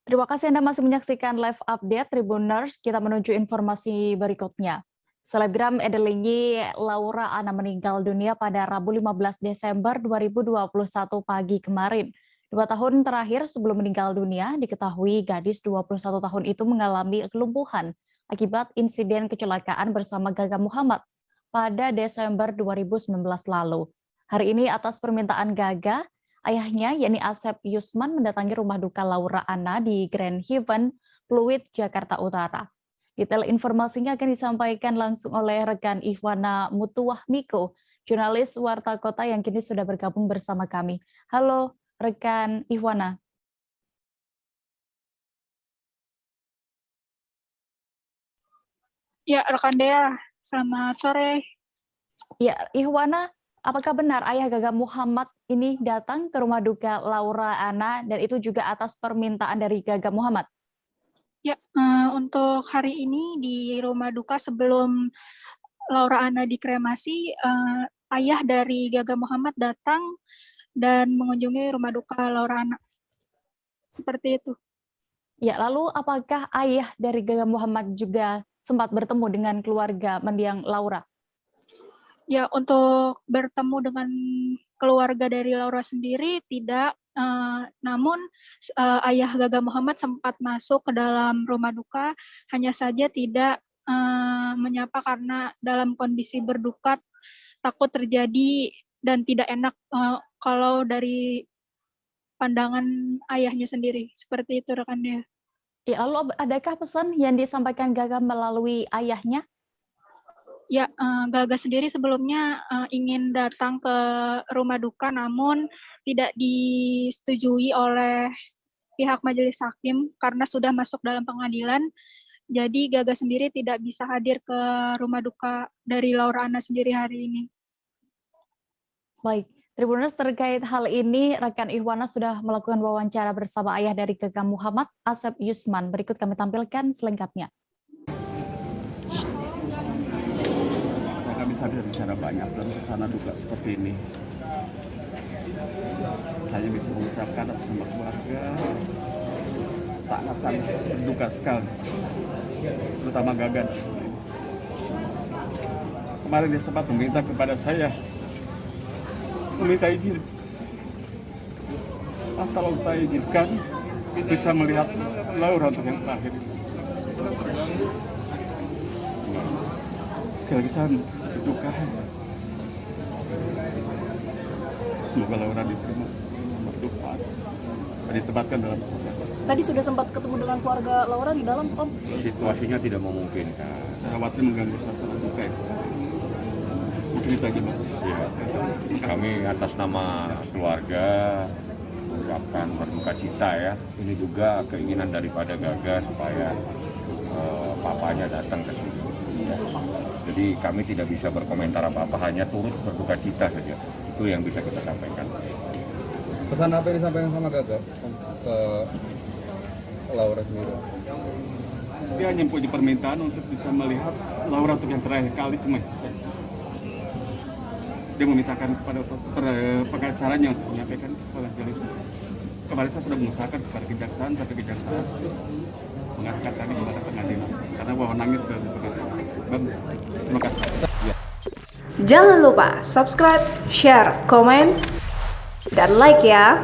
Terima kasih Anda masih menyaksikan live update Tribuners. Kita menuju informasi berikutnya. Selebgram Edelinyi Laura Anna meninggal dunia pada Rabu 15 Desember 2021 pagi kemarin. 2 tahun terakhir sebelum meninggal dunia, diketahui gadis 21 tahun itu mengalami kelumpuhan akibat insiden kecelakaan bersama Gaga Muhammad pada Desember 2019 lalu. Hari ini atas permintaan Gaga, ayahnya, yakni Asep Yusman, mendatangi rumah duka Laura Anna di Grand Haven, Pluit, Jakarta Utara. Detail informasinya akan disampaikan langsung oleh rekan Ihwana Mutuwahmiko, jurnalis Warta Kota yang kini sudah bergabung bersama kami. Halo, rekan Ihwana. Ya, rekan Dea, selamat sore. Ya, Ihwana, apakah benar ayah Gaga Muhammad ini datang ke rumah duka Laura Anna dan itu juga atas permintaan dari Gaga Muhammad? Ya, untuk hari ini di rumah duka sebelum Laura Anna dikremasi, ayah dari Gaga Muhammad datang dan mengunjungi rumah duka Laura Anna. Seperti itu. Ya, lalu apakah ayah dari Gaga Muhammad juga sempat bertemu dengan keluarga mendiang Laura? Ya, untuk bertemu dengan keluarga dari Laura sendiri tidak, namun ayah Gaga Muhammad sempat masuk ke dalam rumah duka, hanya saja tidak menyapa karena dalam kondisi berduka, takut terjadi dan tidak enak kalau dari pandangan ayahnya sendiri. Seperti itu rekannya. Ya, lalu adakah pesan yang disampaikan Gaga melalui ayahnya? Ya, Gaga sendiri sebelumnya ingin datang ke rumah duka, namun tidak disetujui oleh pihak majelis hakim karena sudah masuk dalam pengadilan. Jadi Gaga sendiri tidak bisa hadir ke rumah duka dari Laura Anna sendiri hari ini. Baik, Tribuners, terkait hal ini, rekan Ihwana sudah melakukan wawancara bersama ayah dari Gaga Muhammad, Asep Yusman. Berikut kami tampilkan selengkapnya. Kami sadar bicara banyak dalam suasana duka seperti ini. Saya bisa mengucapkan atas nama keluarga sangat-sangat berduka sekali, terutama Gagan. Kemarin dia sempat meminta kepada saya, meminta izin. Tolong saya izinkan bisa melihat Laura untuk yang terakhir. Kehabisan berduka. Semoga Laura diterima berduka dan ditempatkan dalam surga. Tadi sudah sempat ketemu dengan keluarga Laura di dalam, Om. Situasinya tidak memungkinkan. Saya khawatir mengganggu suasana duka ya. Mungkin itu aja, Mbak. Ya, kami atas nama keluarga mengucapkan berduka cita ya. Ini juga keinginan daripada Gaga supaya papanya datang ke sini. Ya. Jadi kami tidak bisa berkomentar apa-apa, hanya turut berduka cita saja. Itu yang bisa kita sampaikan. Pesan apa yang disampaikan sama Gaga ke Laura sendiri? Dia hanya punya permintaan untuk bisa melihat Laura untuk yang terakhir kali, cuma dia memintakan kepada pengacaranya untuk menyampaikan kepada jelis. Kemarin saya sudah mengusahakan kepada kejaksaan, tapi kejaksaan mengatakan tadi kepada pengadilan karena wewenangnya sudah begitu. Terima kasih. Jangan lupa subscribe, share, komen, dan like ya.